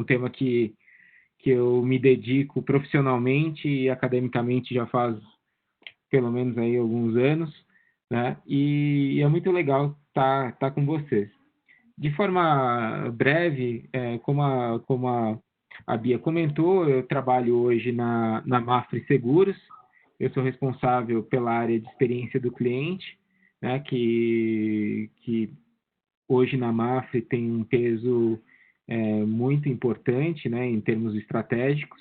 tema que eu me dedico profissionalmente e academicamente já faz pelo menos aí alguns anos, né? E é muito legal tá com vocês. De forma breve, como a Bia comentou, eu trabalho hoje na Mafre Seguros. Eu sou responsável pela área de experiência do cliente, né? Que hoje na Mafre tem um peso muito importante, né? Em termos estratégicos,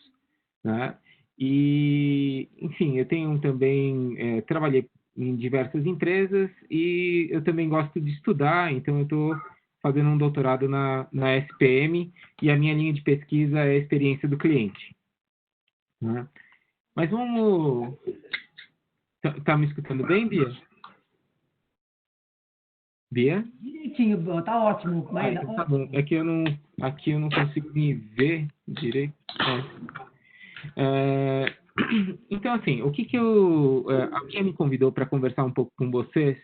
né? E, enfim, eu tenho também, trabalhei em diversas empresas e eu também gosto de estudar, então eu estou fazendo um doutorado na SPM e a minha linha de pesquisa é a experiência do cliente, né? Mas vamos... Tá me escutando bem, Bia? Bia? Direitinho, tá ótimo. Então tá bom. É que aqui eu não consigo me ver direito. Então, assim, o que a Bia me convidou para conversar um pouco com vocês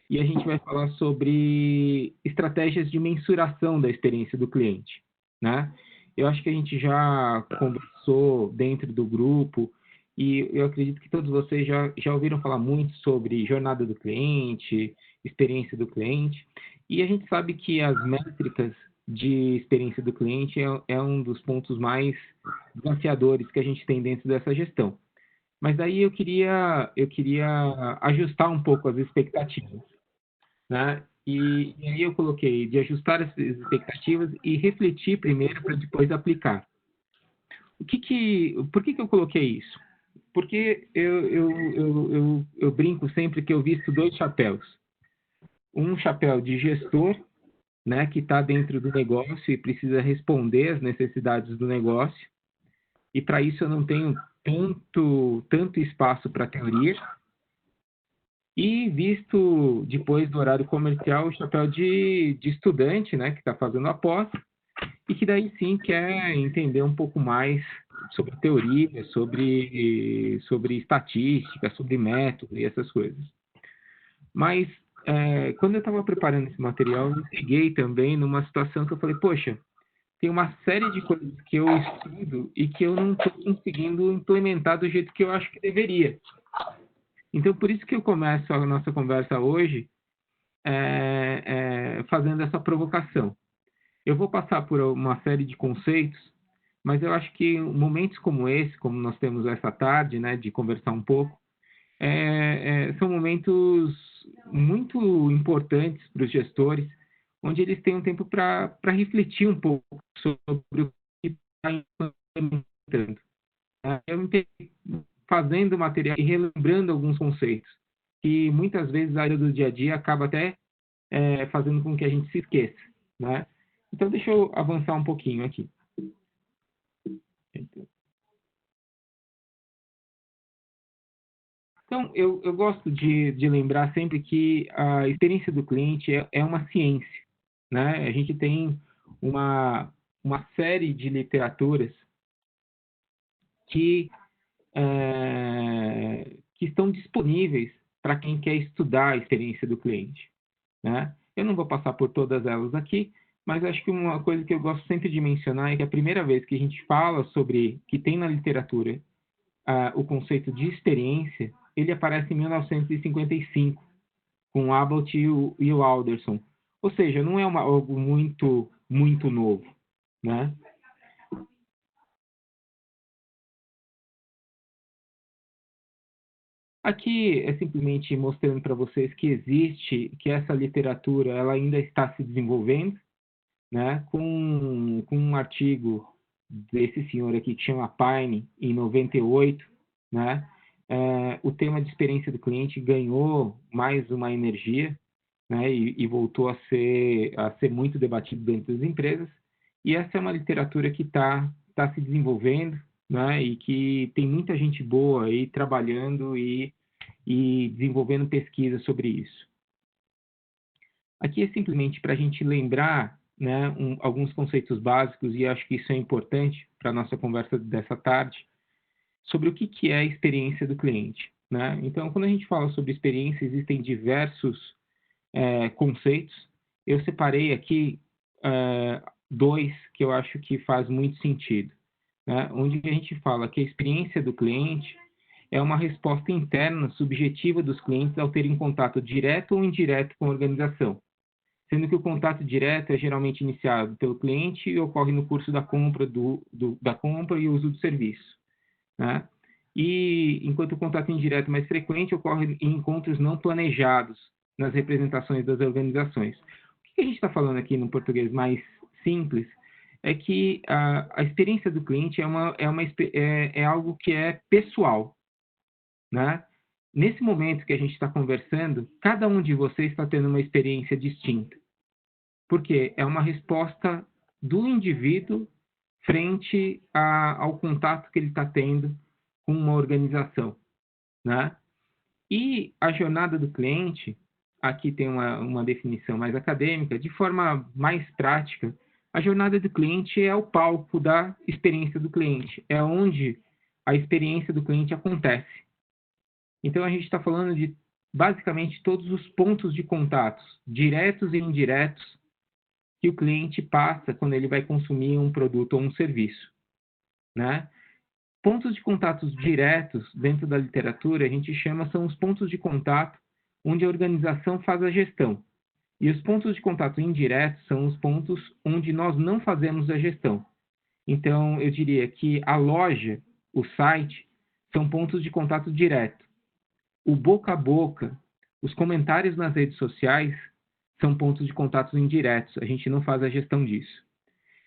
e a gente vai falar sobre estratégias de mensuração da experiência do cliente, né? Eu acho que a gente já conversou dentro do grupo e eu acredito que todos vocês já ouviram falar muito sobre jornada do cliente, experiência do cliente, e a gente sabe que as métricas de experiência do cliente é um dos pontos mais desafiadores que a gente tem dentro dessa gestão. Mas aí eu queria ajustar um pouco as expectativas, né? E aí eu coloquei de ajustar essas expectativas e refletir primeiro para depois aplicar. Por que eu coloquei isso? Porque eu brinco sempre que eu visto dois chapéus. Um chapéu de gestor, né, que está dentro do negócio e precisa responder às necessidades do negócio. E para isso eu não tenho tanto espaço para teoria. E visto depois do horário comercial o chapéu de estudante, né, que está fazendo a pós, e que daí sim quer entender um pouco mais sobre teoria, sobre estatística, sobre método e essas coisas. Mas quando eu estava preparando esse material, eu me peguei também numa situação que eu falei, poxa, tem uma série de coisas que eu estudo e que eu não estou conseguindo implementar do jeito que eu acho que deveria. Então, por isso que eu começo a nossa conversa hoje fazendo essa provocação. Eu vou passar por uma série de conceitos, mas eu acho que momentos como esse, como nós temos essa tarde, né, de conversar um pouco, são momentos muito importantes para os gestores, onde eles têm um tempo para refletir um pouco sobre o que está implementando. Eu me peguei fazendo material e relembrando alguns conceitos, que muitas vezes a área do dia a dia acaba até fazendo com que a gente se esqueça, né? Então, deixa eu avançar um pouquinho aqui. Então, eu gosto de lembrar sempre que a experiência do cliente é uma ciência, né? A gente tem uma série de literaturas que, que estão disponíveis para quem quer estudar a experiência do cliente, né? Eu não vou passar por todas elas aqui, mas acho que uma coisa que eu gosto sempre de mencionar é que a primeira vez que a gente fala sobre, que tem na literatura, o conceito de experiência, ele aparece em 1955, com o Abbott e o Alderson. Ou seja, não é algo muito novo, né? Aqui é simplesmente mostrando para vocês que essa literatura ela ainda está se desenvolvendo, né? Com um artigo desse senhor aqui que chama Pine, em 98, né? O tema de experiência do cliente ganhou mais uma energia, né? E voltou a ser muito debatido dentro das empresas. E essa é uma literatura que tá se desenvolvendo, né? E que tem muita gente boa aí trabalhando e desenvolvendo pesquisa sobre isso. Aqui é simplesmente para a gente lembrar, né, alguns conceitos básicos, e acho que isso é importante para a nossa conversa dessa tarde, sobre o que é a experiência do cliente, né? Então, quando a gente fala sobre experiência, existem diversos conceitos. Eu separei aqui 2 que eu acho que faz muito sentido, né? Onde a gente fala que a experiência do cliente é uma resposta interna, subjetiva dos clientes ao terem contato direto ou indireto com a organização, sendo que o contato direto é geralmente iniciado pelo cliente e ocorre no curso da compra, da compra e uso do serviço, né? E enquanto o contato indireto mais frequente ocorre em encontros não planejados nas representações das organizações. O que a gente está falando aqui no português mais simples é que a experiência do cliente é algo que é pessoal, né? Nesse momento que a gente está conversando, cada um de vocês está tendo uma experiência distinta, porque é uma resposta do indivíduo frente ao contato que ele está tendo com uma organização, né? E a jornada do cliente, aqui tem uma definição mais acadêmica, de forma mais prática, a jornada do cliente é o palco da experiência do cliente, é onde a experiência do cliente acontece. Então, a gente está falando de, basicamente, todos os pontos de contatos, diretos e indiretos, que o cliente passa quando ele vai consumir um produto ou um serviço, né? Pontos de contatos diretos, dentro da literatura, a gente chama, são os pontos de contato onde a organização faz a gestão. E os pontos de contato indiretos são os pontos onde nós não fazemos a gestão. Então, eu diria que a loja, o site, são pontos de contato direto. O boca a boca, os comentários nas redes sociais, são pontos de contato indiretos. A gente não faz a gestão disso.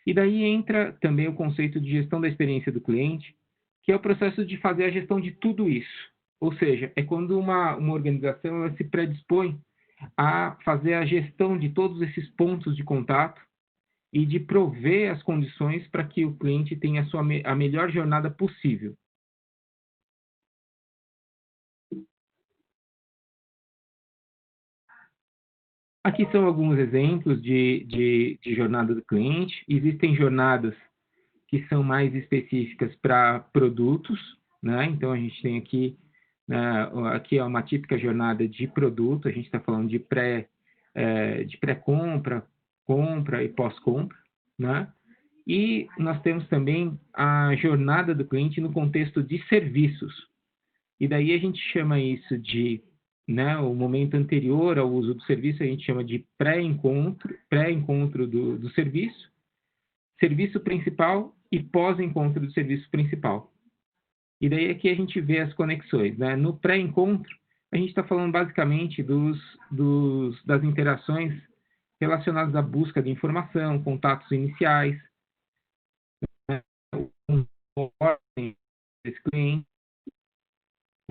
E daí entra também o conceito de gestão da experiência do cliente, que é o processo de fazer a gestão de tudo isso. Ou seja, é quando uma organização ela se predispõe a fazer a gestão de todos esses pontos de contato e de prover as condições para que o cliente tenha a melhor jornada possível. Aqui são alguns exemplos de jornada do cliente. Existem jornadas que são mais específicas para produtos, né? Então, a gente tem aqui, aqui é uma típica jornada de produto, a gente está falando de pré-compra, compra e pós-compra, né? E nós temos também a jornada do cliente no contexto de serviços. E daí a gente chama isso de, né, o momento anterior ao uso do serviço, a gente chama de pré-encontro do serviço, serviço principal e pós-encontro do serviço principal. E daí aqui a gente vê as conexões, né? No pré-encontro, a gente está falando basicamente das interações relacionadas à busca de informação, contatos iniciais, né? O ordem desse cliente,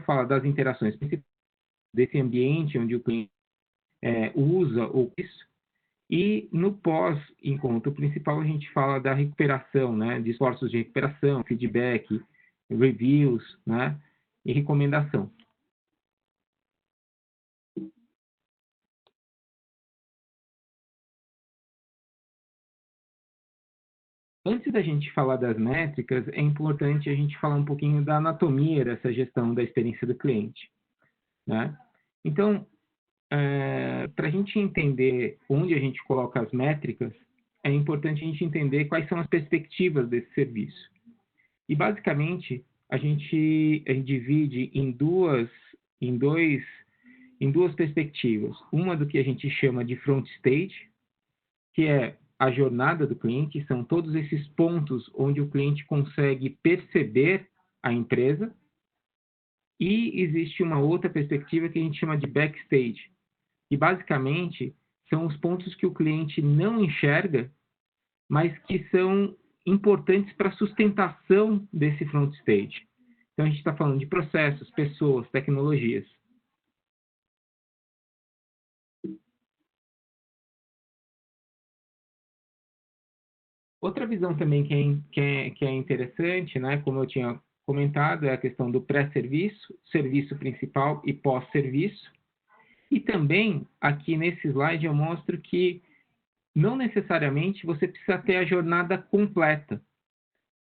fala das interações principais, desse ambiente onde o cliente usa ou isso. E no pós-encontro principal, a gente fala da recuperação, né? De esforços de recuperação, feedback, reviews, né? E recomendação. Antes da gente falar das métricas, é importante a gente falar um pouquinho da anatomia dessa gestão da experiência do cliente, né? Então, para a gente entender onde a gente coloca as métricas, é importante a gente entender quais são as perspectivas desse serviço. E, basicamente, a gente divide em duas perspectivas. Uma do que a gente chama de front stage, que é a jornada do cliente, são todos esses pontos onde o cliente consegue perceber a empresa. E existe uma outra perspectiva que a gente chama de backstage, que basicamente são os pontos que o cliente não enxerga, mas que são importantes para a sustentação desse front stage. Então, a gente está falando de processos, pessoas, tecnologias. Outra visão também que é interessante, né, como eu tinha comentado, é a questão do pré-serviço, serviço principal e pós-serviço. E também, aqui nesse slide, eu mostro que não necessariamente você precisa ter a jornada completa.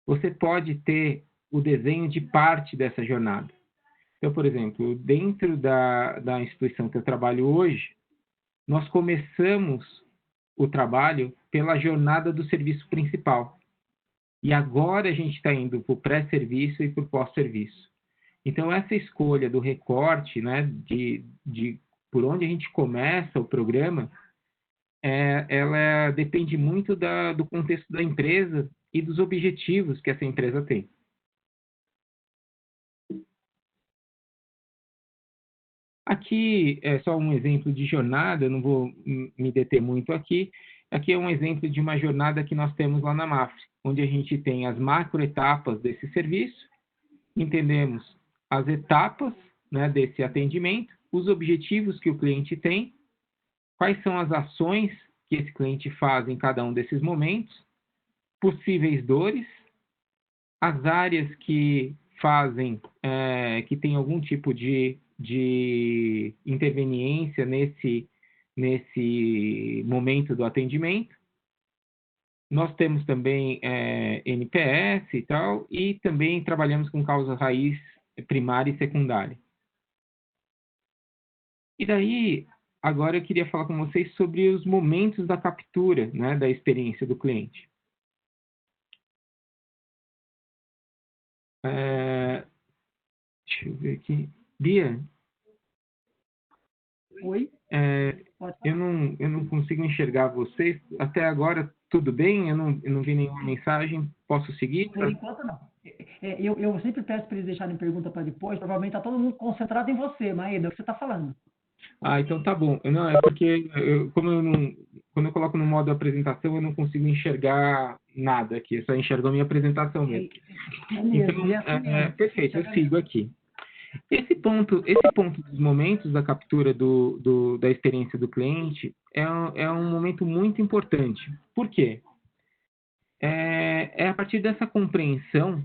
Você pode ter o desenho de parte dessa jornada. Então, por exemplo, dentro da instituição que eu trabalho hoje, nós começamos o trabalho pela jornada do serviço principal. E agora a gente está indo para o pré-serviço e para o pós-serviço. Então, essa escolha do recorte, né, de por onde a gente começa o programa, ela depende muito do contexto da empresa e dos objetivos que essa empresa tem. Aqui é só um exemplo de jornada, eu não vou me deter muito aqui. Aqui é um exemplo de uma jornada que nós temos lá na MAFRE, onde a gente tem as macroetapas desse serviço, entendemos as etapas, né, desse atendimento, os objetivos que o cliente tem, quais são as ações que esse cliente faz em cada um desses momentos, possíveis dores, as áreas que fazem, que tem algum tipo de interveniência nesse momento do atendimento. Nós temos também NPS e tal, e também trabalhamos com causa raiz primária e secundária. E daí, agora eu queria falar com vocês sobre os momentos da captura, né, da experiência do cliente. Deixa eu ver aqui. Bia? Oi? Eu não consigo enxergar vocês. Até agora, tudo bem? Eu não vi nenhuma mensagem. Posso seguir? Por enquanto, não. Eu sempre peço para eles deixarem pergunta para depois. Provavelmente está todo mundo concentrado em você, Maeda, é o que você está falando. Ah, então tá bom. Não, é porque quando eu coloco no modo apresentação, eu não consigo enxergar nada aqui. Eu só enxergo a minha apresentação mesmo. Então, perfeito, eu sigo aqui. Esse ponto dos momentos da captura da experiência do cliente é um momento muito importante. Por quê? É a partir dessa compreensão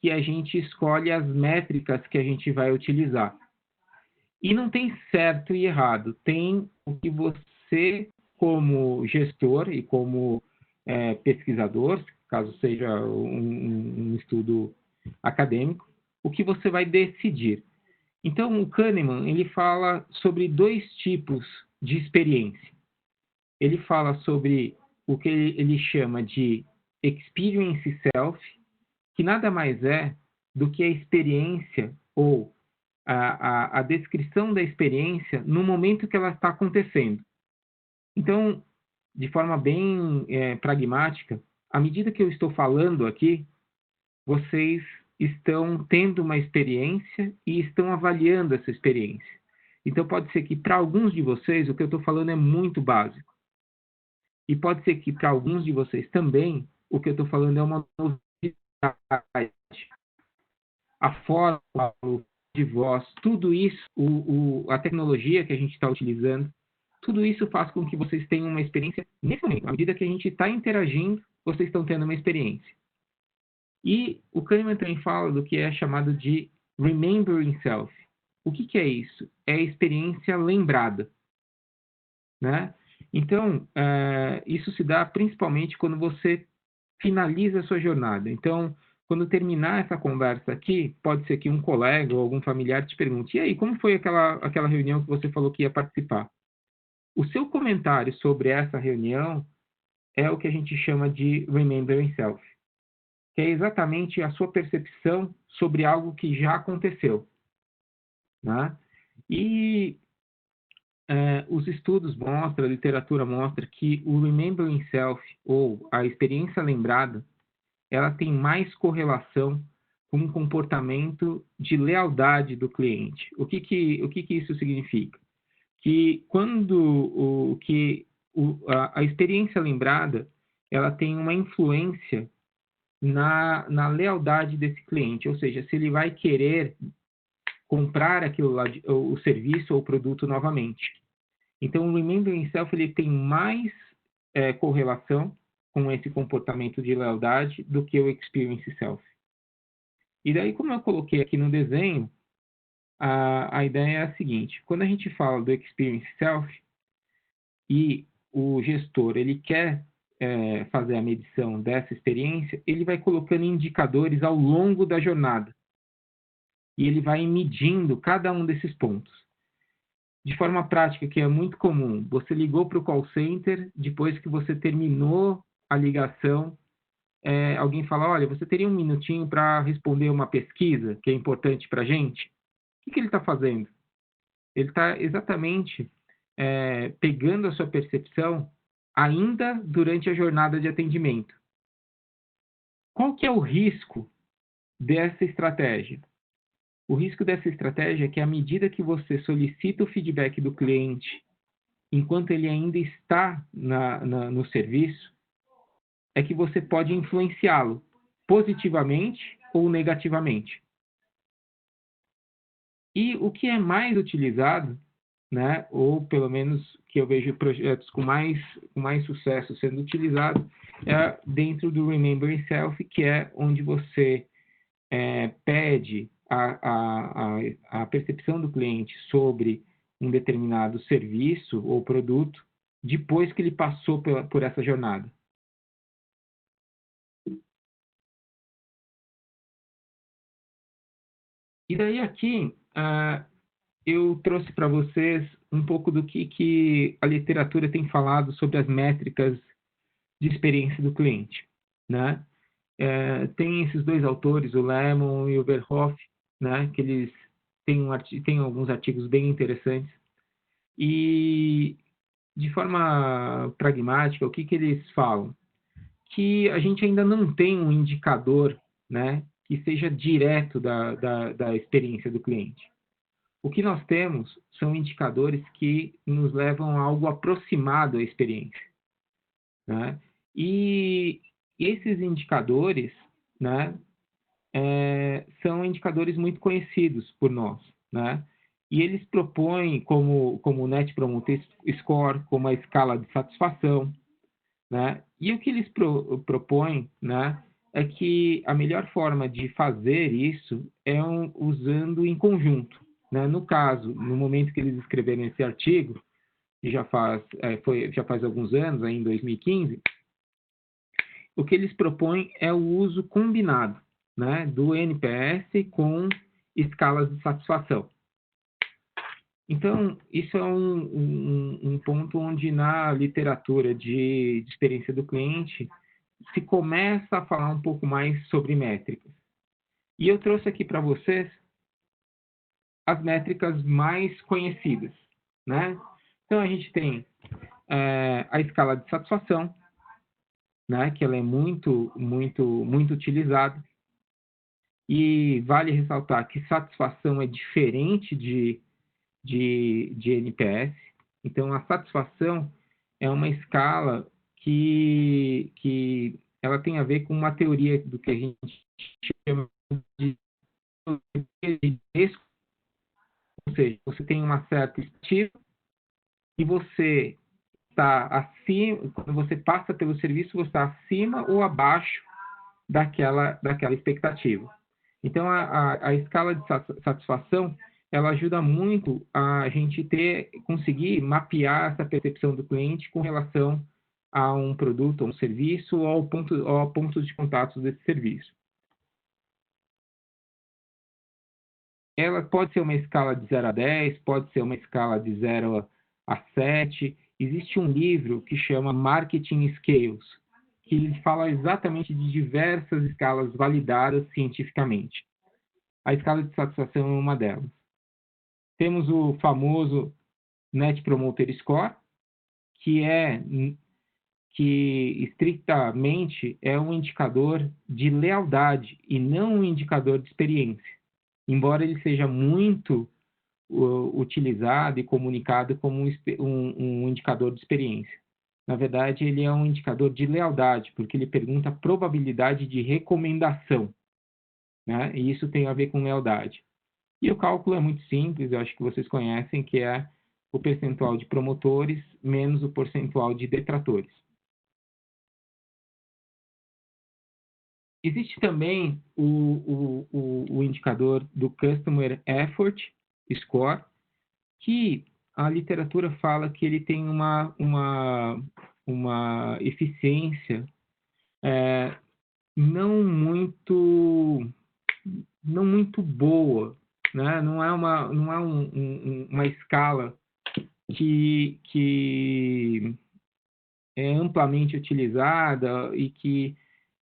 que a gente escolhe as métricas que a gente vai utilizar. E não tem certo e errado. Tem o que você, como gestor e como pesquisador, caso seja um estudo acadêmico, o que você vai decidir. Então, o Kahneman, ele fala sobre 2 tipos de experiência. Ele fala sobre o que ele chama de experience self, que nada mais é do que a experiência ou a descrição da experiência no momento que ela está acontecendo. Então, de forma bem pragmática, à medida que eu estou falando aqui, vocês estão tendo uma experiência e estão avaliando essa experiência. Então, pode ser que para alguns de vocês o que eu estou falando é muito básico. E pode ser que para alguns de vocês também o que eu estou falando é uma novidade. A forma, de voz, tudo isso, a tecnologia que a gente está utilizando, tudo isso faz com que vocês tenham uma experiência nesse momento. À medida que a gente está interagindo, vocês estão tendo uma experiência. E o Kahneman também fala do que é chamado de remembering self. O que é isso? É a experiência lembrada, né? Então, isso se dá principalmente quando você finaliza a sua jornada. Então, quando terminar essa conversa aqui, pode ser que um colega ou algum familiar te pergunte: e aí, como foi aquela reunião que você falou que ia participar? O seu comentário sobre essa reunião é o que a gente chama de remembering self, que é exatamente a sua percepção sobre algo que já aconteceu, né? E os estudos mostram, a literatura mostra que o remembering self, ou a experiência lembrada, ela tem mais correlação com o comportamento de lealdade do cliente. O que isso significa? Que quando a experiência lembrada, ela tem uma influência na lealdade desse cliente, ou seja, se ele vai querer comprar aquilo lá, o serviço ou o produto novamente. Então, o Remembering Self ele tem mais correlação com esse comportamento de lealdade do que o Experience Self. E daí, como eu coloquei aqui no desenho, a ideia é a seguinte: quando a gente fala do Experience Self e o gestor ele quer fazer a medição dessa experiência, ele vai colocando indicadores ao longo da jornada. E ele vai medindo cada um desses pontos. de forma prática, que é muito comum. Você ligou para o call center, depois que você terminou a ligação, alguém fala, olha, você teria um minutinho para responder uma pesquisa que é importante para a gente? O que ele está fazendo? Ele está exatamente pegando a sua percepção ainda durante a jornada de atendimento. Qual que é o risco dessa estratégia? O risco dessa estratégia é que, à medida que você solicita o feedback do cliente, enquanto ele ainda está no serviço, é que você pode influenciá-lo positivamente ou negativamente. E o que é mais utilizado, né, ou pelo menos que eu vejo projetos com mais sucesso sendo utilizado, é dentro do Remember Yourself, que é onde você pede a percepção do cliente sobre um determinado serviço ou produto depois que ele passou por essa jornada. E daí aqui eu trouxe para vocês um pouco do que a literatura tem falado sobre as métricas de experiência do cliente, né? Tem esses dois autores, o Lemon e o Verhoff, né? Que eles têm alguns artigos bem interessantes. E, de forma pragmática, o que eles falam? Que a gente ainda não tem um indicador, né, que seja direto da experiência do cliente. O que nós temos são indicadores que nos levam a algo aproximado à experiência, né? E esses indicadores, né, são indicadores muito conhecidos por nós, né? E eles propõem como o Net Promoter Score, como a escala de satisfação, né? E o que eles propõem, né, é que a melhor forma de fazer isso é usando em conjunto, né? No caso, no momento que eles escreveram esse artigo, que já faz alguns anos, aí em 2015, o que eles propõem é o uso combinado, né, do NPS com escalas de satisfação. Então, isso é um ponto onde na literatura de experiência do cliente se começa a falar um pouco mais sobre métricas. E eu trouxe aqui para vocês as métricas mais conhecidas, né? Então, a gente tem a escala de satisfação, né, que ela é muito utilizada. E vale ressaltar que satisfação é diferente de NPS. Então, a satisfação é uma escala que ela tem a ver com uma teoria do que a gente chama de risco, ou seja, você tem uma certa estimativa e você está acima, quando você passa pelo serviço, você está acima ou abaixo daquela expectativa. Então, a escala de satisfação, ela ajuda muito a gente conseguir mapear essa percepção do cliente com relação a um produto, ou um serviço, ou a pontos de contato desse serviço. Ela pode ser uma escala de 0 a 10, pode ser uma escala de 0 a 7. Existe um livro que chama Marketing Scales, que ele fala exatamente de diversas escalas validadas cientificamente. A escala de satisfação é uma delas. Temos o famoso Net Promoter Score, que estritamente é um indicador de lealdade e não um indicador de experiência, embora ele seja muito utilizado e comunicado como um indicador de experiência. Na verdade, ele é um indicador de lealdade, porque ele pergunta a probabilidade de recomendação, né? E isso tem a ver com lealdade. E o cálculo é muito simples, eu acho que vocês conhecem, que é o percentual de promotores menos o percentual de detratores. Existe também o indicador do Customer Effort Score, que a literatura fala que ele tem uma eficiência não muito boa, né? Não é uma escala que é amplamente utilizada e que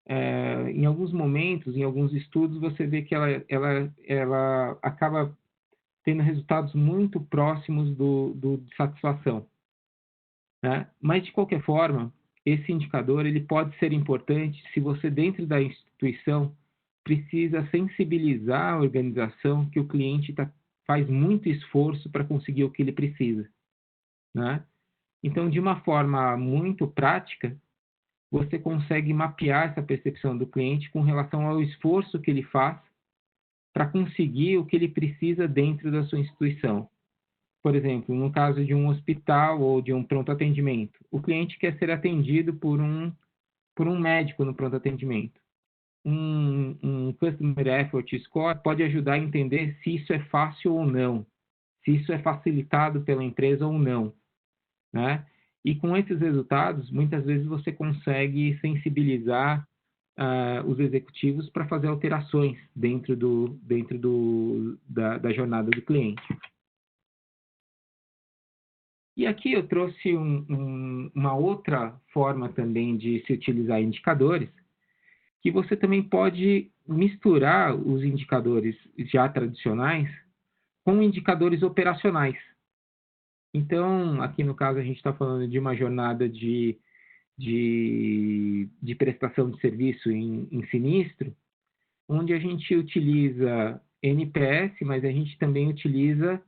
em alguns momentos, em alguns estudos, você vê que ela acaba tendo resultados muito próximos de satisfação, né? Mas, de qualquer forma, esse indicador ele pode ser importante se você, dentro da instituição, precisa sensibilizar a organização que o cliente faz muito esforço para conseguir o que ele precisa, né? Então, de uma forma muito prática, você consegue mapear essa percepção do cliente com relação ao esforço que ele faz para conseguir o que ele precisa dentro da sua instituição. Por exemplo, no caso de um hospital ou de um pronto atendimento, o cliente quer ser atendido por um médico no pronto atendimento. Um Customer Effort Score pode ajudar a entender se isso é fácil ou não, se isso é facilitado pela empresa ou não, né? E com esses resultados, muitas vezes você consegue sensibilizar os executivos para fazer alterações dentro da jornada do cliente. E aqui eu trouxe uma outra forma também de se utilizar indicadores, que você também pode misturar os indicadores já tradicionais com indicadores operacionais. Então, aqui no caso, a gente está falando de uma jornada de prestação de serviço em sinistro, onde a gente utiliza NPS, mas a gente também utiliza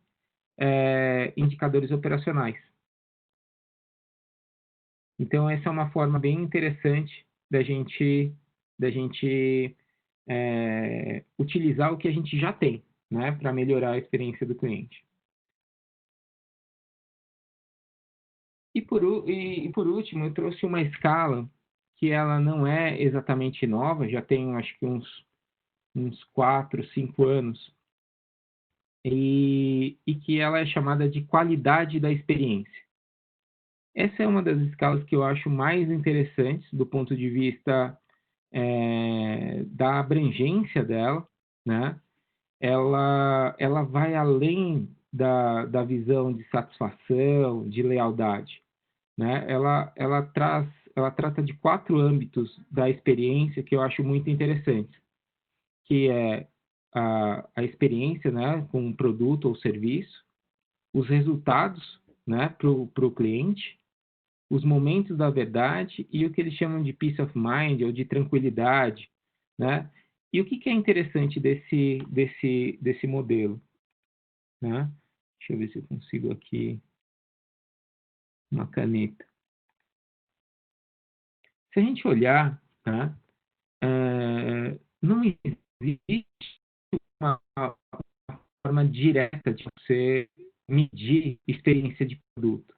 indicadores operacionais. Então, essa é uma forma bem interessante da gente utilizar o que a gente já tem, né, para melhorar a experiência do cliente. E por último, eu trouxe uma escala que ela não é exatamente nova, já tem acho que uns 4, 5 anos, e que ela é chamada de qualidade da experiência. Essa é uma das escalas que eu acho mais interessantes do ponto de vista da abrangência dela, né? Ela vai além da visão de satisfação, de lealdade, né? Ela trata de 4 âmbitos da experiência que eu acho muito interessantes, que é a experiência, né, com um produto ou serviço, os resultados, né, para o cliente, os momentos da verdade e o que eles chamam de peace of mind ou de tranquilidade, né? E o que é interessante desse modelo, né? Deixa eu ver se eu consigo aqui uma caneta. Se a gente olhar, tá? Não existe uma forma direta de você medir experiência de produto.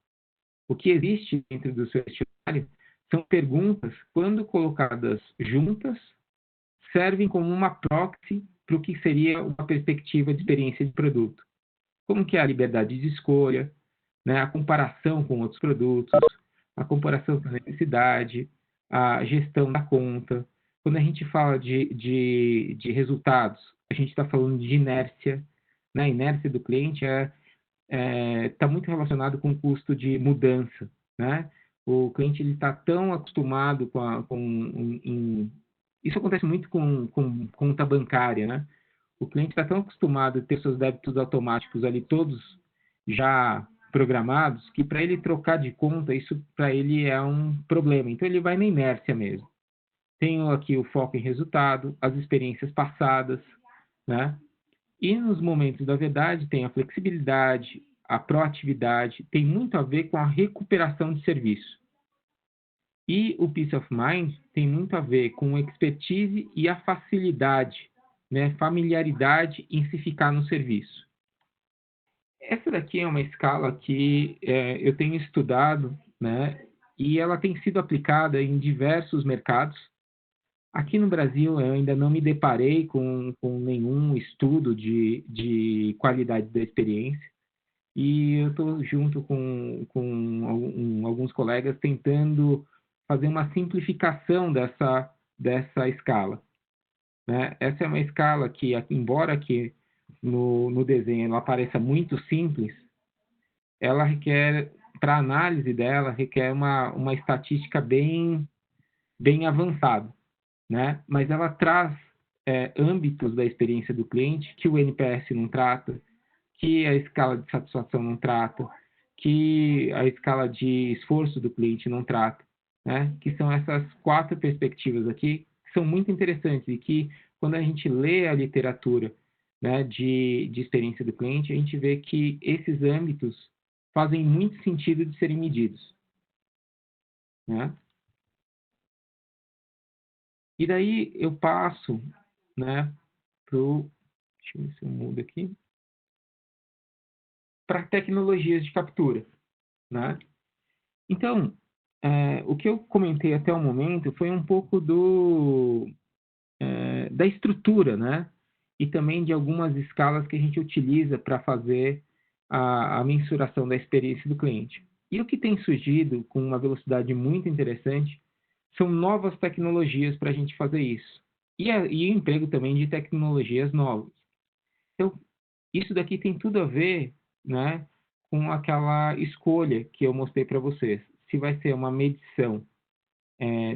O que existe dentro do seu questionário são perguntas, quando colocadas juntas, servem como uma proxy para o que seria uma perspectiva de experiência de produto. Como que é a liberdade de escolha, né, a comparação com outros produtos, a comparação com a necessidade, a gestão da conta. Quando a gente fala de resultados, a gente está falando de inércia, né? A inércia do cliente está muito relacionado com o custo de mudança, né? O cliente está tão acostumado isso acontece muito com conta bancária, né? O cliente está tão acostumado a ter seus débitos automáticos ali todos já programados, que para ele trocar de conta, isso para ele é um problema. Então ele vai na inércia mesmo. Tenho aqui o foco em resultado, as experiências passadas, né? E nos momentos da verdade tem a flexibilidade, a proatividade, tem muito a ver com a recuperação de serviço. E o Peace of Mind tem muito a ver com a expertise e a facilidade, né? Familiaridade em se ficar no serviço. Essa daqui é uma escala que eu tenho estudado, né? E ela tem sido aplicada em diversos mercados. Aqui no Brasil, eu ainda não me deparei com nenhum estudo de qualidade da experiência. E eu estou junto com alguns colegas tentando fazer uma simplificação dessa escala, né? Essa é uma escala que, embora que no desenho ela pareça muito simples, ela requer, para análise dela, requer uma estatística bem avançada, né? Mas ela traz âmbitos da experiência do cliente que o NPS não trata, que a escala de satisfação não trata, que a escala de esforço do cliente não trata, né? Que são essas 4 perspectivas aqui, que são muito interessantes e que, quando a gente lê a literatura, né, de experiência do cliente, a gente vê que esses âmbitos fazem muito sentido de serem medidos, né? E daí eu passo, né, deixa eu ver se eu mudo aqui, para tecnologias de captura, né? Então, o que eu comentei até o momento foi um pouco da estrutura, né? E também de algumas escalas que a gente utiliza para fazer a mensuração da experiência do cliente. E o que tem surgido com uma velocidade muito interessante são novas tecnologias para a gente fazer isso. E o emprego também de tecnologias novas. Então, isso daqui tem tudo a ver, né, com aquela escolha que eu mostrei para vocês. Se vai ser uma medição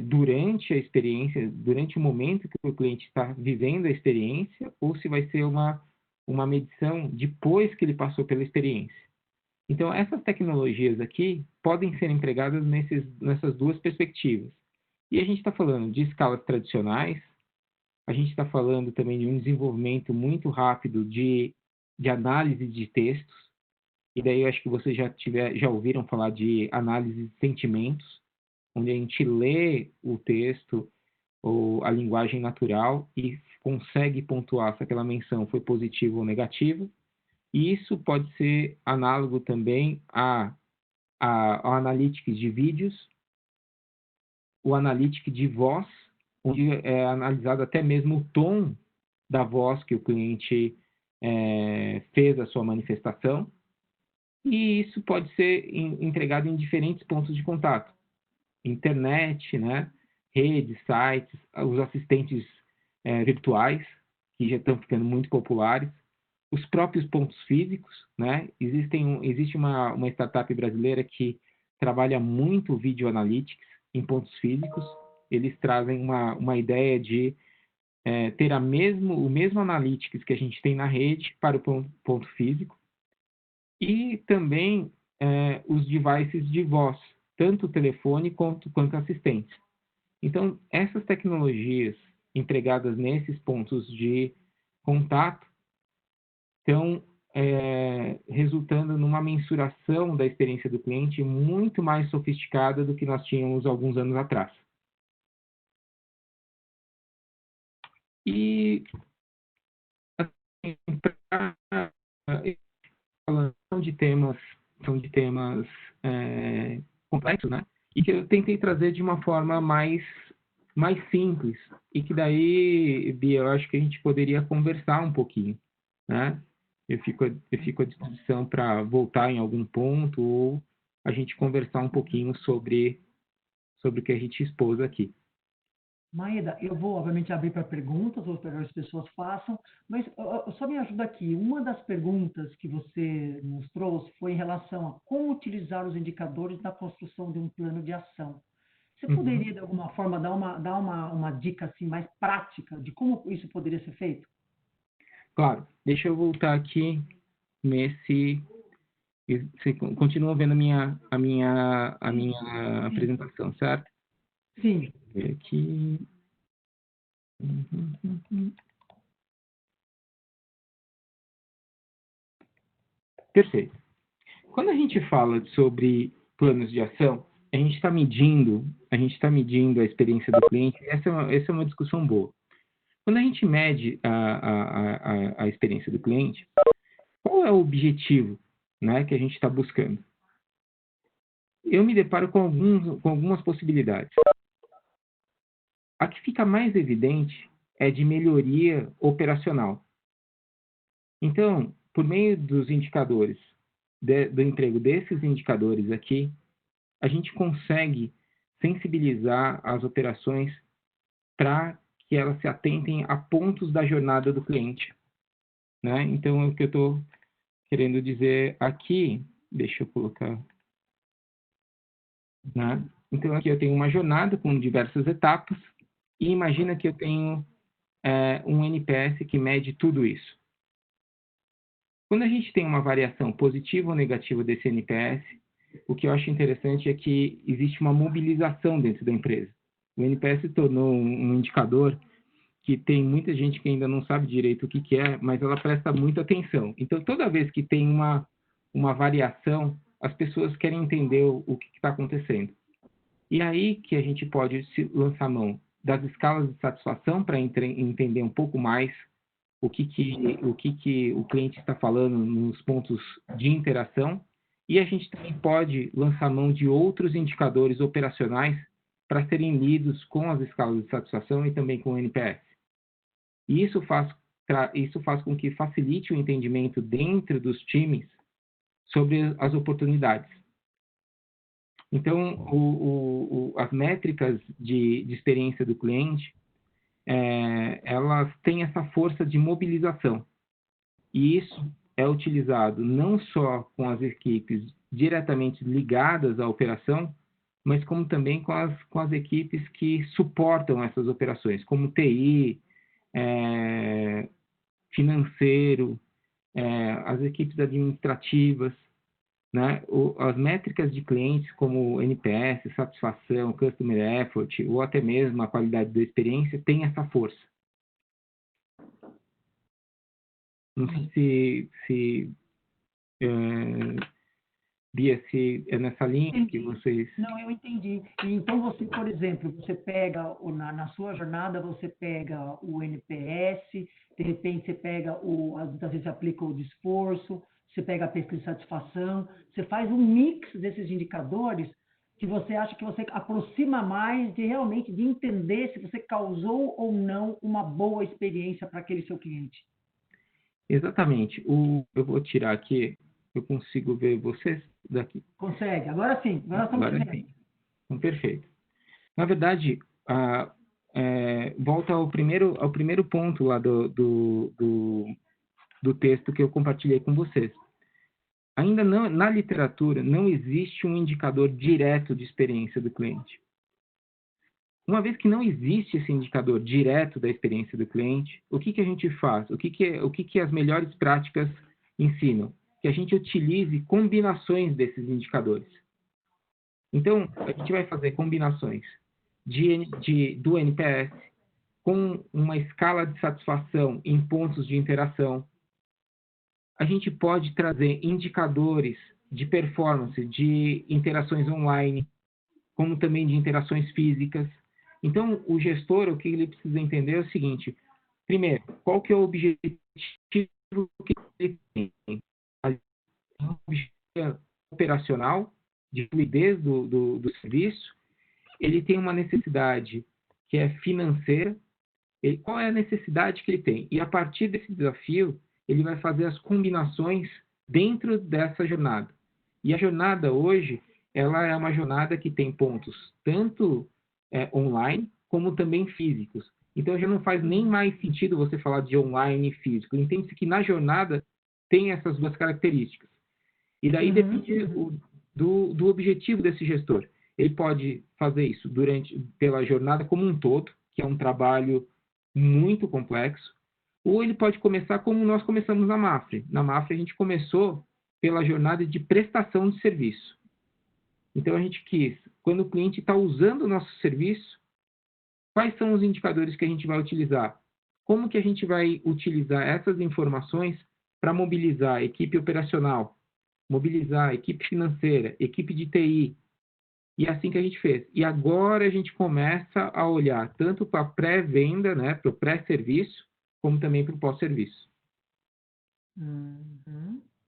durante a experiência, durante o momento que o cliente está vivendo a experiência, ou se vai ser uma medição depois que ele passou pela experiência. Então, essas tecnologias aqui podem ser empregadas nessas 2 perspectivas. E a gente está falando de escalas tradicionais, a gente está falando também de um desenvolvimento muito rápido de análise de textos, e daí eu acho que vocês já ouviram falar de análise de sentimentos, onde a gente lê o texto ou a linguagem natural e consegue pontuar se aquela menção foi positiva ou negativa. E isso pode ser análogo também ao Analytics de vídeos, o Analytics de voz, onde é analisado até mesmo o tom da voz que o cliente fez a sua manifestação. E isso pode ser entregado em diferentes pontos de contato. Internet, né? Redes, sites, os assistentes virtuais, que já estão ficando muito populares, os próprios pontos físicos, né? Existe uma startup brasileira que trabalha muito Video Analytics em pontos físicos. Eles trazem uma ideia de ter o mesmo Analytics que a gente tem na rede para o ponto físico, e também os devices de voz, tanto o telefone quanto assistentes. Então, essas tecnologias empregadas nesses pontos de contato estão resultando numa mensuração da experiência do cliente muito mais sofisticada do que nós tínhamos alguns anos atrás. E assim, são de temas complexos, né? E que eu tentei trazer de uma forma mais simples, e que daí, Bia, eu acho que a gente poderia conversar um pouquinho, né? Eu fico à disposição para voltar em algum ponto, ou a gente conversar um pouquinho sobre o que a gente expôs aqui. Maeda, eu vou, obviamente, abrir para perguntas, ou para que as pessoas façam, mas só me ajuda aqui. Uma das perguntas que você nos trouxe foi em relação a como utilizar os indicadores na construção de um plano de ação. Você poderia, de alguma forma, dar uma dica assim, mais prática de como isso poderia ser feito? Claro. Deixa eu voltar aqui nesse... Você continua vendo a minha apresentação, certo? Sim. Deixa eu ver aqui. Perfeito. Quando a gente fala sobre planos de ação, a gente está medindo a experiência do cliente. Essa é uma discussão boa. Quando a gente mede a experiência do cliente, qual é o objetivo, né, que a gente está buscando? Eu me deparo com algumas possibilidades. A que fica mais evidente é de melhoria operacional. Então, por meio dos indicadores, do emprego desses indicadores aqui, a gente consegue sensibilizar as operações para que elas se atentem a pontos da jornada do cliente, né? Então, o que eu estou querendo dizer aqui Deixa eu colocar... Né? Então, aqui eu tenho uma jornada com diversas etapas, e imagina que eu tenho um NPS que mede tudo isso. Quando a gente tem uma variação positiva ou negativa desse NPS, o que eu acho interessante é que existe uma mobilização dentro da empresa. O NPS se tornou um indicador que tem muita gente que ainda não sabe direito o que é, mas ela presta muita atenção. Então, toda vez que tem uma variação, as pessoas querem entender o que está acontecendo. E aí que a gente pode lançar mão das escalas de satisfação para entender um pouco mais o que o cliente está falando nos pontos de interação, e a gente também pode lançar mão de outros indicadores operacionais para serem lidos com as escalas de satisfação e também com o NPS. E isso faz com que facilite o entendimento dentro dos times sobre as oportunidades. Então, as métricas de experiência do cliente, elas têm essa força de mobilização. E isso é utilizado não só com as equipes diretamente ligadas à operação, mas como também com as equipes que suportam essas operações, como TI, financeiro, as equipes administrativas, né? As métricas de clientes como NPS, satisfação, Customer Effort, ou até mesmo a qualidade da experiência, têm essa força. Não sei se Bia, se é nessa linha que vocês... Não, eu entendi. Então, você, por exemplo, você pega, na sua jornada, você pega o NPS, de repente você pega, às vezes aplica o de esforço, você pega a pesquisa de satisfação, você faz um mix desses indicadores que você acha que você aproxima mais de realmente de entender se você causou ou não uma boa experiência para aquele seu cliente. Exatamente. Eu vou tirar aqui, eu consigo ver vocês daqui. Consegue, agora sim, agora estamos Agora vendo. sim. Então, perfeito. Na verdade, volta ao primeiro ponto lá do texto que eu compartilhei com vocês. Ainda não, na literatura, não existe um indicador direto de experiência do cliente. Uma vez que não existe esse indicador direto da experiência do cliente, o que a gente faz? O que as melhores práticas ensinam? Que a gente utilize combinações desses indicadores. Então, a gente vai fazer combinações do NPS com uma escala de satisfação em pontos de interação. A gente pode trazer indicadores de performance de interações online, como também de interações físicas. Então, o gestor, o que ele precisa entender é o seguinte: primeiro, qual que é o objetivo que ele tem? Um objetivo operacional, de fluidez do serviço. Ele tem uma necessidade que é financeira. Qual é a necessidade que ele tem? E a partir desse desafio, ele vai fazer as combinações dentro dessa jornada. E a jornada hoje, ela é uma jornada que tem pontos tanto online, como também físicos. Então, já não faz nem mais sentido você falar de online e físico. Entende-se que na jornada tem essas duas características. E daí depende do objetivo desse gestor. Ele pode fazer isso pela jornada como um todo, que é um trabalho muito complexo, ou ele pode começar como nós começamos na Mafre. Na Mafre, a gente começou pela jornada de prestação de serviço. Então, a gente quis, quando o cliente está usando o nosso serviço, quais são os indicadores que a gente vai utilizar? Como que a gente vai utilizar essas informações para mobilizar a equipe operacional, mobilizar a equipe financeira, equipe de TI? E é assim que a gente fez. E agora a gente começa a olhar tanto para a pré-venda, né, para o pré-serviço, como também para o pós-serviço.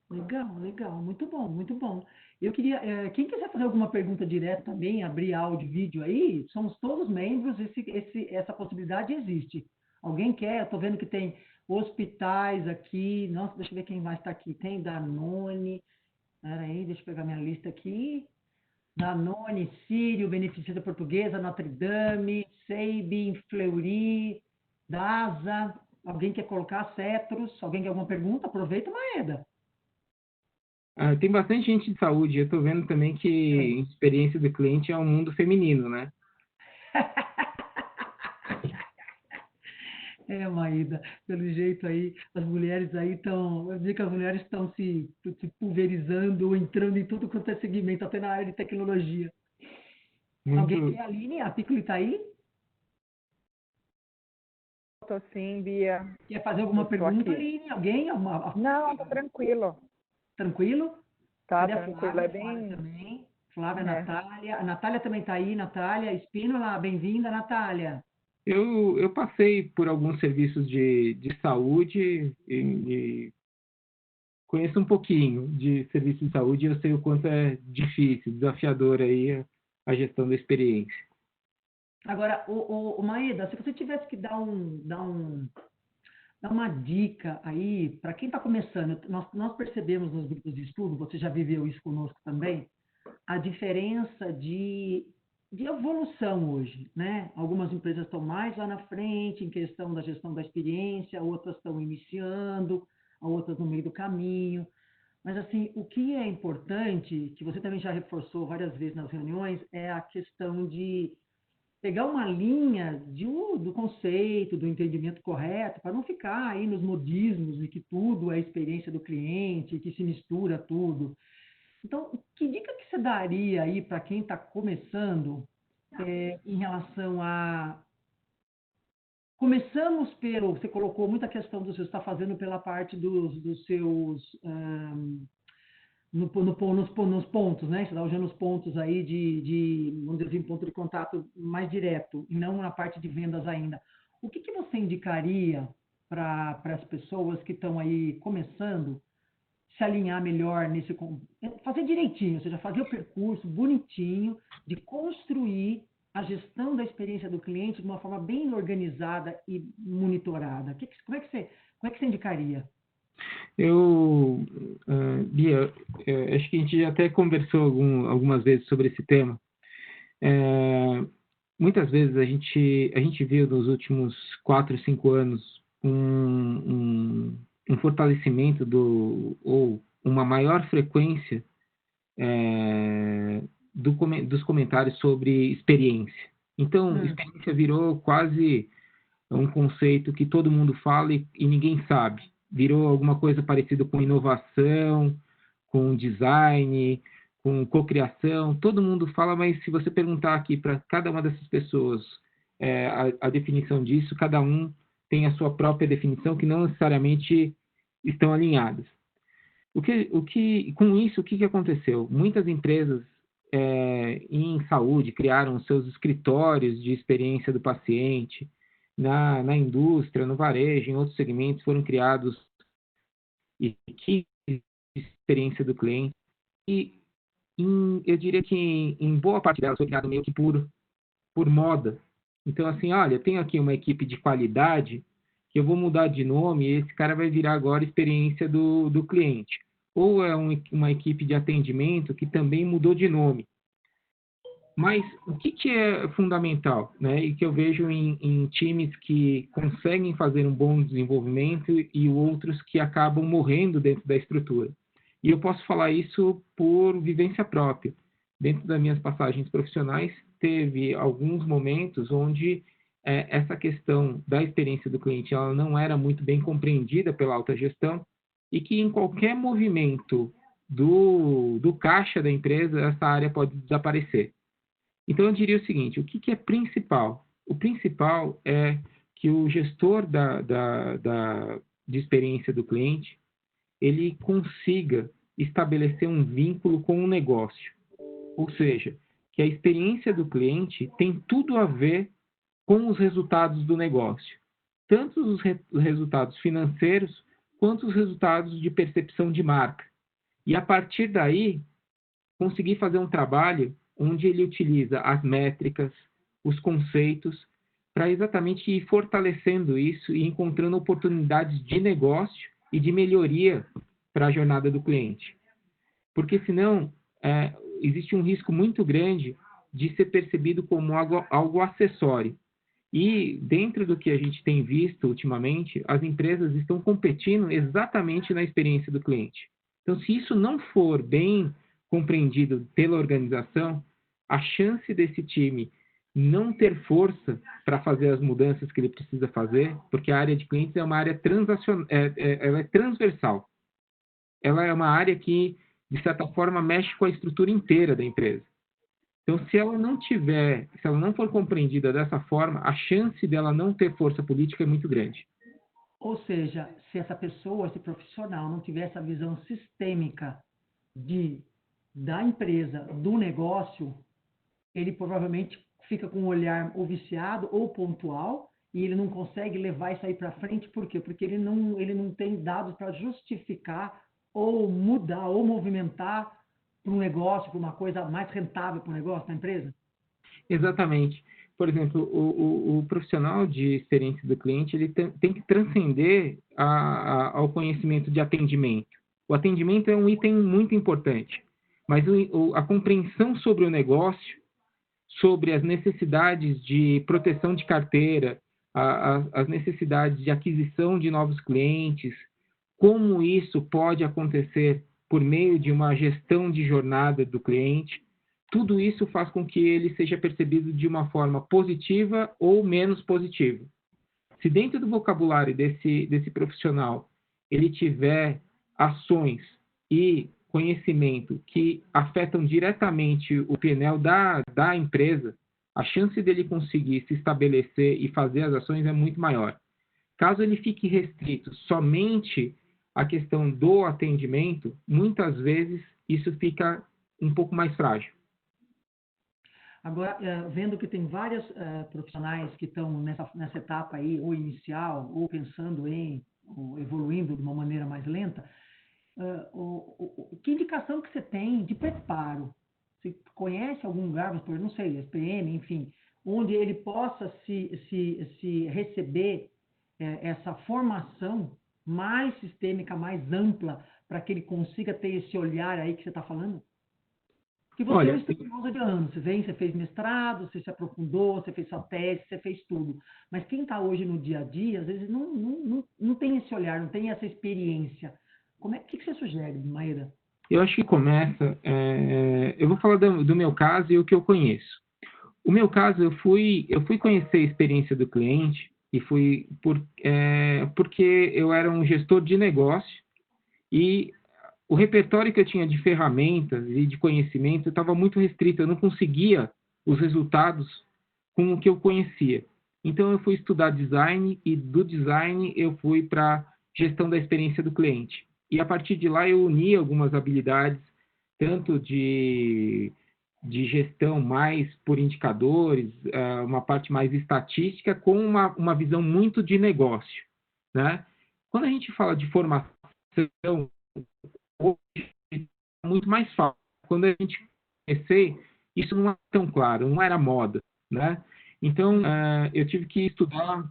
Legal, legal. Muito bom, muito bom. Eu queria, quem quiser fazer alguma pergunta direta também, abrir áudio e vídeo aí, somos todos membros, essa possibilidade existe. Alguém quer? Eu estou vendo que tem hospitais aqui. Nossa, deixa eu ver quem mais está aqui. Tem Danone. Espera aí, deixa eu pegar minha lista aqui. Danone, Sírio, Beneficência Portuguesa, Notre Dame, Sabin, Fleury, DASA. Alguém quer colocar Cetros? Alguém quer alguma pergunta? Aproveita, Maeda. Tem bastante gente de saúde. Eu estou vendo também que experiência do cliente é um mundo feminino, né? Maída, pelo jeito aí, as mulheres aí estão, eu digo que as mulheres estão se pulverizando, entrando em tudo quanto é segmento, até na área de tecnologia. Alguém Muito. quer a Aline? A Piccoli está aí? Tô sim, Bia. Quer fazer alguma Eu tô pergunta, aqui. Aline? Alguém? Não, tá tranquilo. Tranquilo? Tá Cadê a tranquilo, Flávia? é Flávia bem. também. Flávia, É. Natália. A Natália também está aí, Natália Espínola, bem-vinda, Natália. Eu passei por alguns serviços de saúde e conheço um pouquinho de serviço de saúde e eu sei o quanto é difícil, desafiador aí a gestão da experiência. Agora, o Maeda, se você tivesse que dar uma dica aí para quem está começando, nós percebemos nos grupos de estudo, você já viveu isso conosco também, a diferença de evolução hoje, né? Algumas empresas estão mais lá na frente em questão da gestão da experiência, outras estão iniciando, outras no meio do caminho. Mas, assim, o que é importante, que você também já reforçou várias vezes nas reuniões, é a questão de pegar uma linha do conceito, do entendimento correto, para não ficar aí nos modismos e que tudo é experiência do cliente, que se mistura tudo. Então, que dica que você daria aí para quem está começando em relação a... Começamos pelo... Você colocou muita questão do você está fazendo pela parte dos seus... nos pontos, né? Você está usando os pontos aí vamos dizer assim, ponto de contato mais direto, e não na parte de vendas ainda. O que você indicaria para as pessoas que estão aí começando se alinhar melhor fazer direitinho, ou seja, fazer o percurso bonitinho de construir a gestão da experiência do cliente de uma forma bem organizada e monitorada? Como é que você indicaria? Bia, acho que a gente já até conversou algumas vezes sobre esse tema. Muitas vezes a gente viu nos últimos 4, 5 anos um fortalecimento ou uma maior frequência dos comentários sobre experiência. Então, experiência virou quase um conceito que todo mundo fala e ninguém sabe. Virou alguma coisa parecida com inovação, com design, com cocriação. Todo mundo fala, mas se você perguntar aqui para cada uma dessas pessoas a definição disso, cada um tem a sua própria definição, que não necessariamente estão alinhadas. Com isso, o que aconteceu? Muitas empresas em saúde criaram seus escritórios de experiência do paciente, na indústria, no varejo, em outros segmentos foram criados equipes de experiência do cliente e eu diria que em boa parte delas foi criado meio que por moda. Então, assim, olha, eu tenho aqui uma equipe de qualidade que eu vou mudar de nome e esse cara vai virar agora experiência do cliente. Ou é uma equipe de atendimento que também mudou de nome. Mas o que é fundamental, né? E que eu vejo em times que conseguem fazer um bom desenvolvimento e outros que acabam morrendo dentro da estrutura. E eu posso falar isso por vivência própria. Dentro das minhas passagens profissionais, teve alguns momentos onde essa questão da experiência do cliente ela não era muito bem compreendida pela alta gestão e que em qualquer movimento do caixa da empresa, essa área pode desaparecer. Então, eu diria o seguinte, o que é principal? O principal é que o gestor de experiência do cliente, ele consiga estabelecer um vínculo com o negócio. Ou seja, que a experiência do cliente tem tudo a ver com os resultados do negócio. Tanto os resultados financeiros, quanto os resultados de percepção de marca. E, a partir daí, conseguir fazer um trabalho onde ele utiliza as métricas, os conceitos, para exatamente ir fortalecendo isso e encontrando oportunidades de negócio e de melhoria para a jornada do cliente. Porque senão existe um risco muito grande de ser percebido como algo acessório. E dentro do que a gente tem visto ultimamente, as empresas estão competindo exatamente na experiência do cliente. Então, se isso não for bem compreendido pela organização, a chance desse time não ter força para fazer as mudanças que ele precisa fazer, porque a área de clientes é uma área ela é transversal. Ela é uma área que, de certa forma, mexe com a estrutura inteira da empresa. Então, se ela não for compreendida dessa forma, a chance dela não ter força política é muito grande. Ou seja, se essa pessoa, esse profissional, não tiver essa visão sistêmica da empresa, do negócio, ele provavelmente fica com um olhar ou viciado ou pontual e ele não consegue levar isso aí para frente. Por quê? Porque ele não tem dados para justificar ou mudar ou movimentar para um negócio, para uma coisa mais rentável para o negócio, da empresa. Exatamente. Por exemplo, o profissional de experiência do cliente ele tem que transcender ao conhecimento de atendimento. O atendimento é um item muito importante, mas a compreensão sobre o negócio, sobre as necessidades de proteção de carteira, as necessidades de aquisição de novos clientes, como isso pode acontecer por meio de uma gestão de jornada do cliente, tudo isso faz com que ele seja percebido de uma forma positiva ou menos positiva. Se dentro do vocabulário desse profissional ele tiver ações e conhecimento que afetam diretamente o PNL da empresa, a chance dele conseguir se estabelecer e fazer as ações é muito maior. Caso ele fique restrito somente à questão do atendimento, muitas vezes isso fica um pouco mais frágil. Agora, vendo que tem vários profissionais que estão nessa etapa aí, ou inicial, ou pensando ou evoluindo de uma maneira mais lenta, que indicação que você tem de preparo? Você conhece algum lugar, não sei, SPM, enfim, onde ele possa se receber essa formação mais sistêmica, mais ampla, para que ele consiga ter esse olhar aí que você está falando? Porque você é um estudioso de anos, você fez mestrado, você se aprofundou, você fez sua tese, você fez tudo. Mas quem está hoje no dia a dia, às vezes não tem esse olhar, não tem essa experiência. O que você sugere, Maeda? Eu acho que começa... eu vou falar do meu caso e o que eu conheço. O meu caso, eu fui conhecer a experiência do cliente e porque eu era um gestor de negócio e o repertório que eu tinha de ferramentas e de conhecimento estava muito restrito, eu não conseguia os resultados com o que eu conhecia. Então, eu fui estudar design e do design eu fui para gestão da experiência do cliente. E a partir de lá eu uni algumas habilidades, tanto de gestão mais por indicadores, uma parte mais estatística, com uma visão muito de negócio, né? Quando a gente fala de formação, hoje é muito mais fácil. Quando a gente comecei, isso não era tão claro, não era moda, né? Então, eu tive que estudar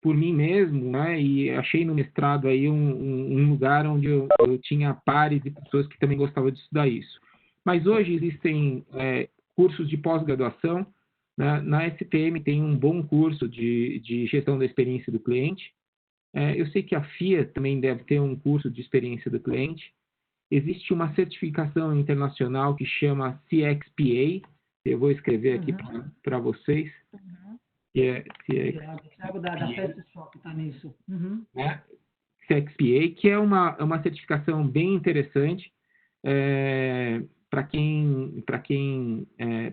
por mim mesmo, né? E achei no mestrado aí um lugar onde eu tinha pares de pessoas que também gostavam de estudar isso. Mas hoje existem cursos de pós-graduação, né? Na SPM tem um bom curso de gestão da experiência do cliente. Eu sei que a FIA também deve ter um curso de experiência do cliente. Existe uma certificação internacional que chama CXPA, eu vou escrever aqui para vocês, que é CXPA. Da Fast Shop está nisso. Né? CXPA, que é uma certificação bem interessante para quem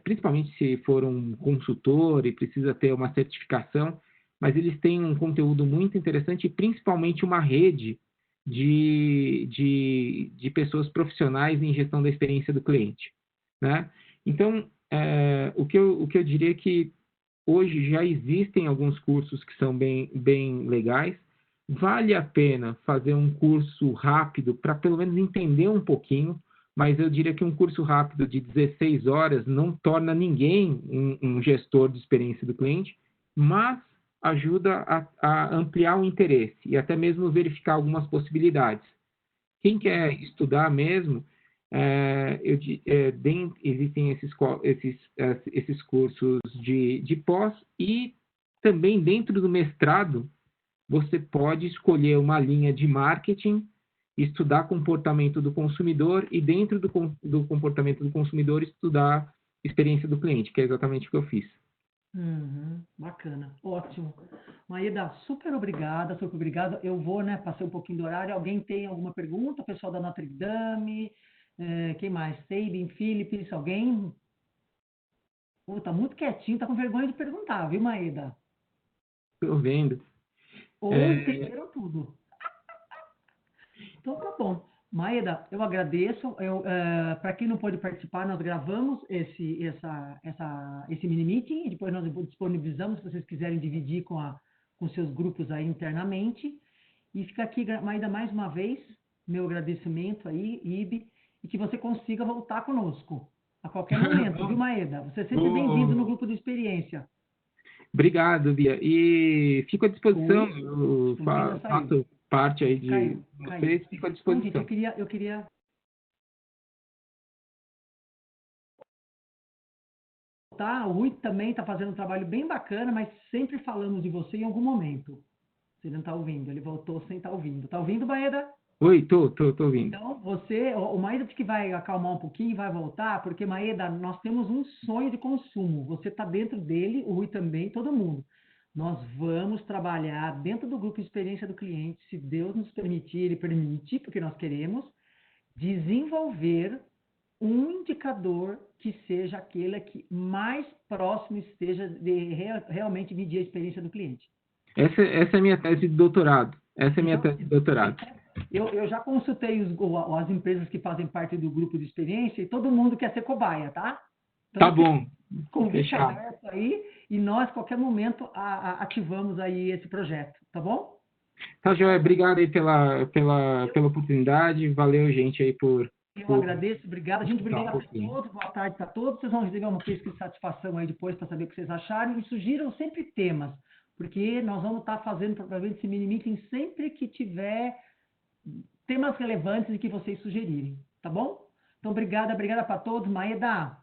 principalmente se for um consultor e precisa ter uma certificação, mas eles têm um conteúdo muito interessante e principalmente uma rede de pessoas profissionais em gestão da experiência do cliente, né? Então, o que eu diria é que hoje já existem alguns cursos que são bem legais. Vale a pena fazer um curso rápido para pelo menos entender um pouquinho, mas eu diria que um curso rápido de 16 horas não torna ninguém um gestor de experiência do cliente, mas ajuda a ampliar o interesse e até mesmo verificar algumas possibilidades. Quem quer estudar mesmo, existem esses cursos de pós e também dentro do mestrado você pode escolher uma linha de marketing estudar comportamento do consumidor e dentro do comportamento do consumidor estudar experiência do cliente, que é exatamente o que eu fiz. Bacana, ótimo. Maeda, super obrigada, super obrigado. Eu vou, né, passei um pouquinho do horário. Alguém tem alguma pergunta? Pessoal da Notre Dame, quem mais? Sabin, Philips, alguém? Tá muito quietinho, tá com vergonha de perguntar, viu, Maeda? Estou vendo. Ou entenderam tudo. Então tá bom. Maeda, eu agradeço. Para quem não pôde participar, nós gravamos esse mini meeting e depois nós disponibilizamos, se vocês quiserem dividir com seus grupos aí internamente. E fica aqui, Maeda, mais uma vez, meu agradecimento aí, Ibe, e que você consiga voltar conosco a qualquer momento, viu, Maeda? Você é sempre bem-vindo no grupo de experiência. Obrigado, Bia. E fico à disposição. Eu faço parte aí de vocês, fico à disposição. Não, gente, eu queria... Tá, o Rui também está fazendo um trabalho bem bacana, mas sempre falamos de você em algum momento. Você não está ouvindo, ele voltou sem estar ouvindo. Está ouvindo, Maeda? Oi, tô ouvindo. Então, o Maeda que vai acalmar um pouquinho e vai voltar, porque, Maeda, nós temos um sonho de consumo. Você está dentro dele, o Rui também, todo mundo. Nós vamos trabalhar dentro do grupo de experiência do cliente, se Deus nos permitir, ele permite, porque nós queremos, desenvolver um indicador que seja aquele que mais próximo esteja de realmente medir a experiência do cliente. Essa é a minha tese de doutorado. Eu já consultei as empresas que fazem parte do grupo de experiência e todo mundo quer ser cobaia, tá? Então, tá bom. Convite aberto aí e nós, a qualquer momento, ativamos aí esse projeto, tá bom? Tá, Joia. Obrigado aí pela oportunidade. Valeu, gente, aí por... Eu agradeço, obrigado. A gente obrigado a todos, boa tarde para todos. Vocês vão receber uma pesquisa de satisfação aí depois para saber o que vocês acharam e sugiram sempre temas, porque nós vamos estar fazendo provavelmente esse mini meeting sempre que tiver temas relevantes e que vocês sugerirem, tá bom? Então, obrigada para todos. Maeda,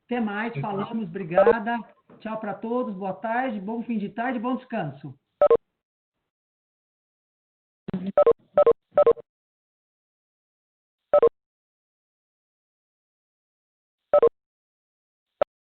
até mais, falamos, obrigada. Tchau para todos, boa tarde, bom fim de tarde, bom descanso.